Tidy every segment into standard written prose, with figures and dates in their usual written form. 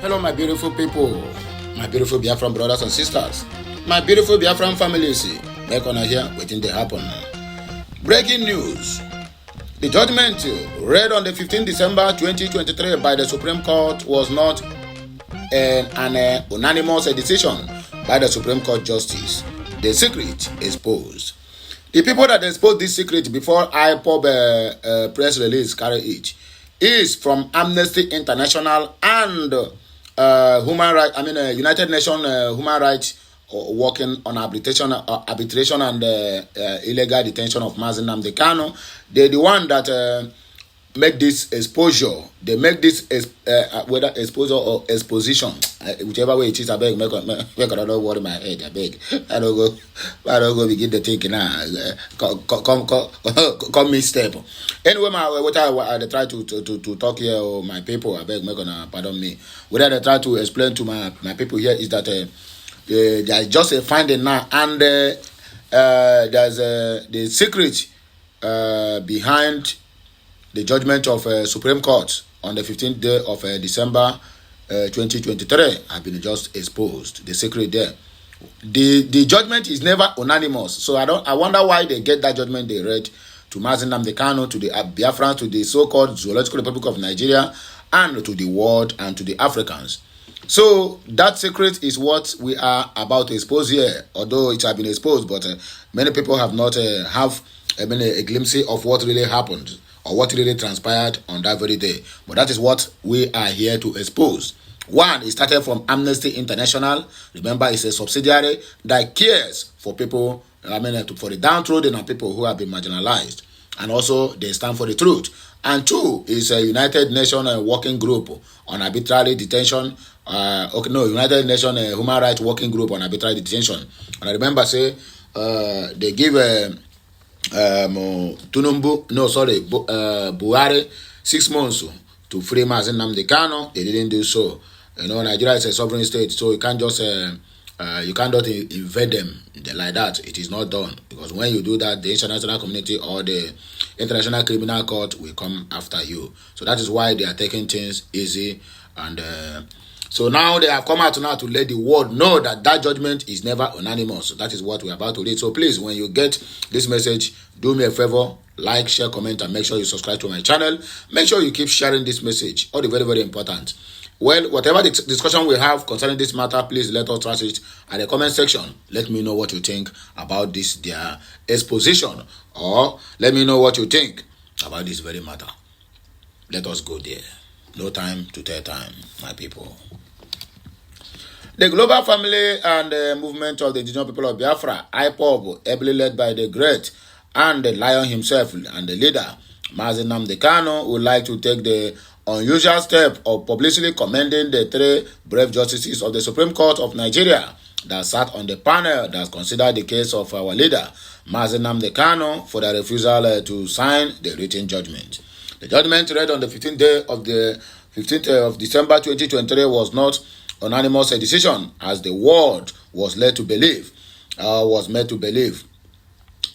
Hello, my beautiful people, my beautiful Biafran brothers and sisters, my beautiful Biafran families. Make on here, waiting to happen. Breaking news. The judgment read on the 15th December 2023 by the Supreme Court was not an unanimous decision by the Supreme Court Justice. The secret exposed. The people that exposed this secret before IPOB press release carry it is from Amnesty International and Human Rights. United Nations Human Rights working on arbitration and illegal detention of Mazi Nnamdi Kanu. They're the one that make this exposure. They make this whether exposure or exposition, whichever way it is. I beg, make another word in my head. I beg. I don't go begin the thinking now. Come me step. Anyway, what I try to talk here, my people. I beg, make gonna pardon me. What I try to explain to my people here is that there's just a finding now, and there's the secret behind the judgment of Supreme Court on the 15th day of December 2023 have been just exposed. The secret there. The judgment is never unanimous. So I wonder why they get that judgment they read to Mazi Nnamdi Kanu, to the Biafrans, to the so-called Zoological Republic of Nigeria, and to the world and to the Africans. So that secret is what we are about to expose here. Although it has been exposed, but many people have not have a glimpse of what really happened or what really transpired on that very day. But that is what we are here to expose. One, it started from Amnesty International. Remember, it's a subsidiary that cares for people, for the downtrodden and people who have been marginalized. And also, they stand for the truth. And two, is a United Nations working group on arbitrary detention. United Nations Human Rights Working Group on arbitrary detention. And I remember, they give Buhari 6 months to free Mazi Nnamdi Kanu. They didn't do so. Nigeria is a sovereign state, so you can't just invade them like that. It is not done, because when you do that, the international community or the International Criminal Court will come after you. So that is why they are taking things easy, and so now they have come out now to let the world know that judgment is never unanimous. So that is what we are about to read. So please, when you get this message, do me a favor, like, share, comment, and make sure you subscribe to my channel. Make sure you keep sharing this message. All the very, very important. Well, whatever the discussion we have concerning this matter, please let us trash it at the comment section. Let me know what you think about this, their exposition, or let me know what you think about this very matter. Let us go there. No time to tell time, my people. The global family and the movement of the indigenous people of Biafra, IPOB, ably led by the great and the lion himself and the leader, Mazi Nnamdi Kanu, would like to take the unusual step of publicly commending the 3 brave justices of the Supreme Court of Nigeria that sat on the panel that considered the case of our leader, Mazi Nnamdi Kanu, for their refusal to sign the written judgment. The judgment read on the 15th of December 2023 was not unanimous decision, as the world was made to believe.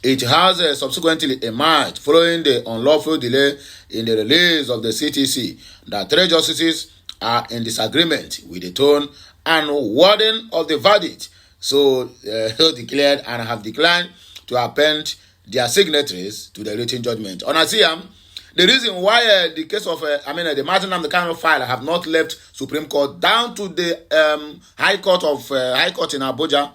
It has subsequently emerged, following the unlawful delay in the release of the CTC, that 3 justices are in disagreement with the tone and wording of the verdict, so declared and have declined to append their signatories to the written judgment. On Asiam, the reason why the case of the Mazi Nnamdi Kanu file have not left Supreme Court down to the High Court in Abuja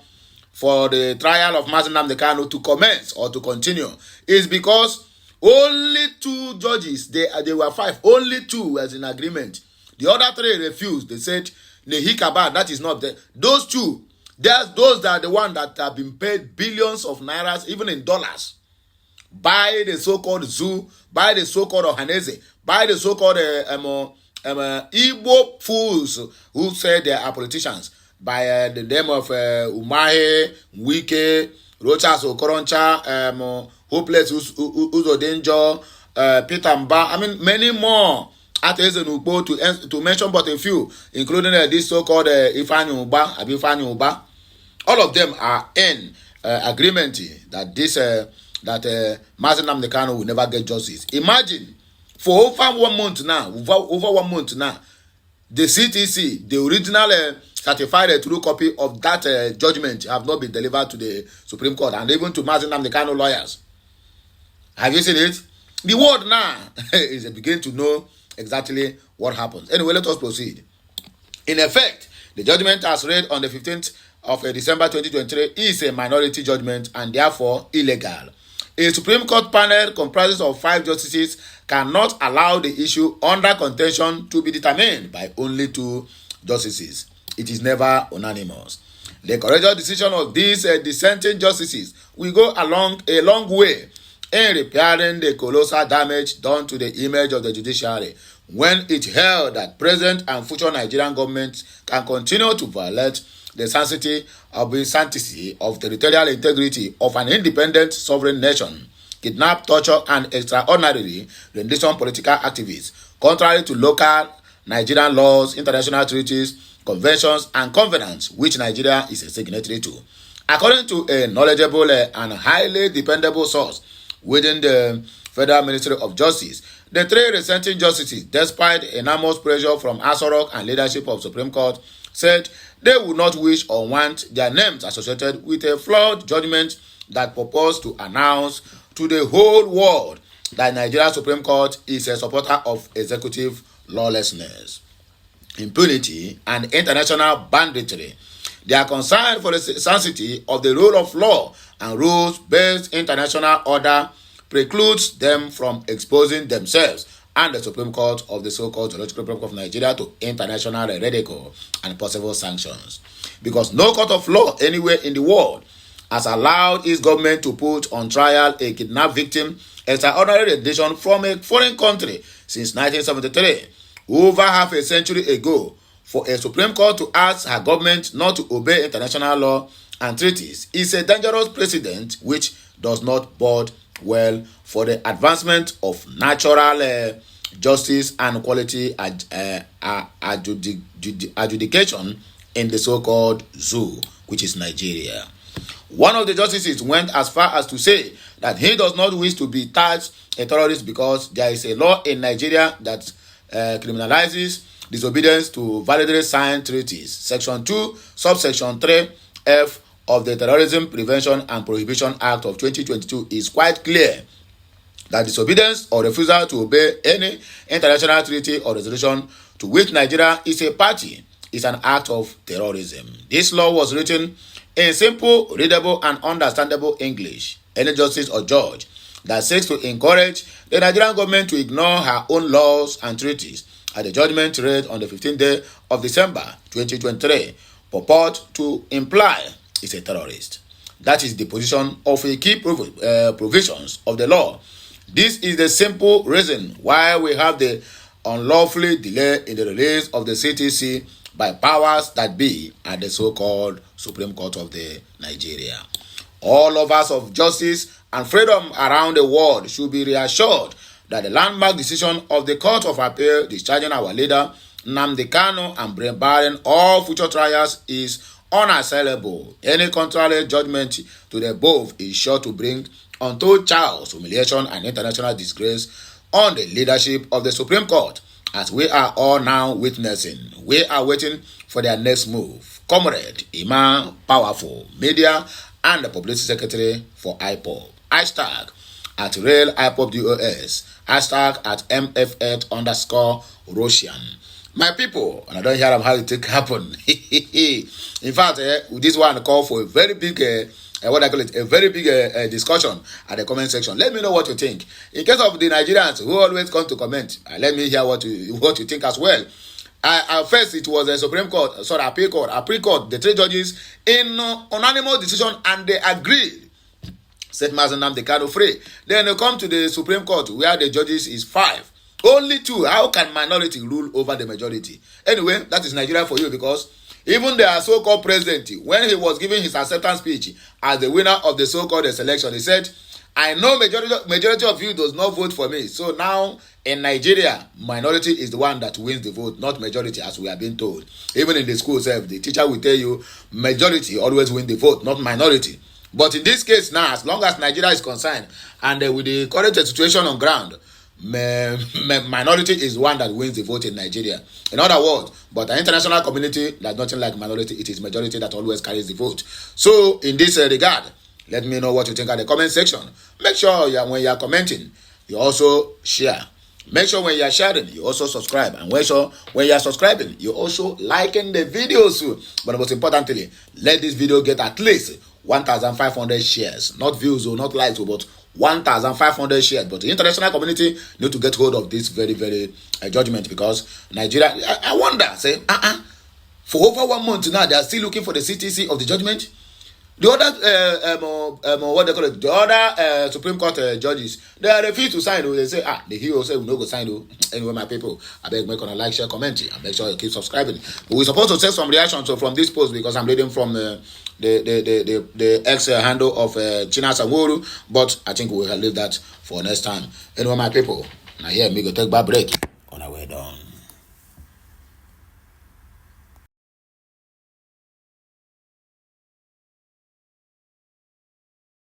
for the trial of Mazi Nnamdi Kanu to commence or to continue is because only 2 judges, they were 5, only 2 was in agreement. The other 3 refused. They said, Nehikaba, that is not there. Those 2, those that are the ones that have been paid billions of nairas, even in dollars, by the so-called zoo, by the so-called Ohaneze, by the so-called Igbo fools who say they are politicians, by the name of Umahe, Wike, Rochas Okoroncha, Hopeless Uzodenjo, Peter Mba, many more artists to mention but a few, including this so-called Ifeanyi Uba. All of them are in agreement that Mazi Nnamdi Kanu will never get justice. Imagine, for over 1 month now, the CTC, the original certified true copy of that judgment have not been delivered to the Supreme Court and even to Mazi Nnamdi Kanu lawyers. Have you seen it? The world now is beginning to know exactly what happens. Anyway, let us proceed. In effect, the judgment as read on the 15th of December 2023 is a minority judgment and therefore illegal. A Supreme Court panel comprises of 5 justices cannot allow the issue under contention to be determined by only 2 justices. It is never unanimous. The courageous decision of these dissenting justices will go a long way in repairing the colossal damage done to the image of the judiciary when it held that present and future Nigerian governments can continue to violate the sanctity of territorial integrity of an independent sovereign nation, kidnap, torture, and extraordinarily rendition political activists, contrary to local Nigerian laws, international treaties, conventions, and covenants which Nigeria is a signatory to. According to a knowledgeable and highly dependable source within the Federal Ministry of Justice, the 3 dissenting justices, despite enormous pressure from Aso Rock and leadership of Supreme Court, said they would not wish or want their names associated with a flawed judgment that purports to announce to the whole world that Nigeria Supreme Court is a supporter of executive lawlessness, impunity, and international banditry. They are concerned for the sanctity of the rule of law and rules-based international order precludes them from exposing themselves and the Supreme Court of the so-called Judicial Republic of Nigeria to international ridicule and possible sanctions. Because no court of law anywhere in the world has allowed its government to put on trial a kidnapped victim extraordinary rendition from a foreign country since 1973, over half a century ago. For a Supreme Court to ask her government not to obey international law and treaties is a dangerous precedent which does not bode well for the advancement of natural justice and quality adjudication in the so-called zoo, which is Nigeria. One of the justices went as far as to say that he does not wish to be tagged a terrorist because there is a law in Nigeria that criminalizes disobedience to validly signed treaties. Section 2, subsection 3F of the Terrorism Prevention and Prohibition Act of 2022 is quite clear that disobedience or refusal to obey any international treaty or resolution to which Nigeria is a party is an act of terrorism. This law was written in simple, readable, and understandable English. Any justice or judge that seeks to encourage the Nigerian government to ignore her own laws and treaties at the judgment read on the 15th day of December 2023 purport to imply is a terrorist. That is the position of a key provisions of the law. This is the simple reason why we have the unlawfully delay in the release of the CTC by powers that be at the so-called Supreme Court of the Nigeria. All lovers of justice and freedom around the world should be reassured that the landmark decision of the Court of Appeal discharging our leader Nnamdi Kanu and barring all future trials is unassailable. Any contrary judgment to the above is sure to bring untold chaos, humiliation, and international disgrace on the leadership of the Supreme Court, as we are all now witnessing. We are waiting for their next move. Comrade Iman Powerful Media and the Publicity Secretary for IPOB. Hashtag at Real IPOB DOS. Hashtag at MF8_Russian. My people, and I don't hear how it happen. In fact, this one call for a very big, a very big discussion at the comment section. Let me know what you think. In case of the Nigerians who always come to comment, let me hear what you think as well. First, it was a Supreme Court, Appeal Court, the 3 judges in unanimous decision, and they agreed. Set Mazi Nnamdi Kanu free. Then they come to the Supreme Court where the judges is 5. Only 2. How can minority rule over the majority? Anyway, that is Nigeria for you, because even the so-called president, when he was giving his acceptance speech as the winner of the so-called selection, he said, I know majority of you does not vote for me. So now in Nigeria, minority is the one that wins the vote, not majority, as we have been told. Even in the school self, the teacher will tell you majority always win the vote, not minority. But in this case now, as long as Nigeria is concerned, and with the current situation on ground, minority is one that wins the vote in Nigeria. In other words, but the international community, there's nothing like minority. It is majority that always carries the vote. So in this regard, let me know what you think at the comment section. Make sure when you are commenting, you also share. Make sure when you are sharing, you also subscribe. And make sure when you are subscribing, you also liking the videos. But most importantly, let this video get at least 1,500 shares. Not views or not likes, but 1,500 shares. But the international community need to get hold of this very, very judgment, because Nigeria, I wonder, say, for over 1 month now, they are still looking for the CTC of the judgment. The other, what they call it, the other Supreme Court judges, they refuse to sign. They say, the hero say we no go sign. Anyway, my people, I beg make on a like, share, comment, and make sure you keep subscribing. But we're supposed to take some reactions from this post, because I'm reading from the X handle of China Sanworu, but I think we will leave that for next time. Anyway, my people, now here we go take a break. On our way down.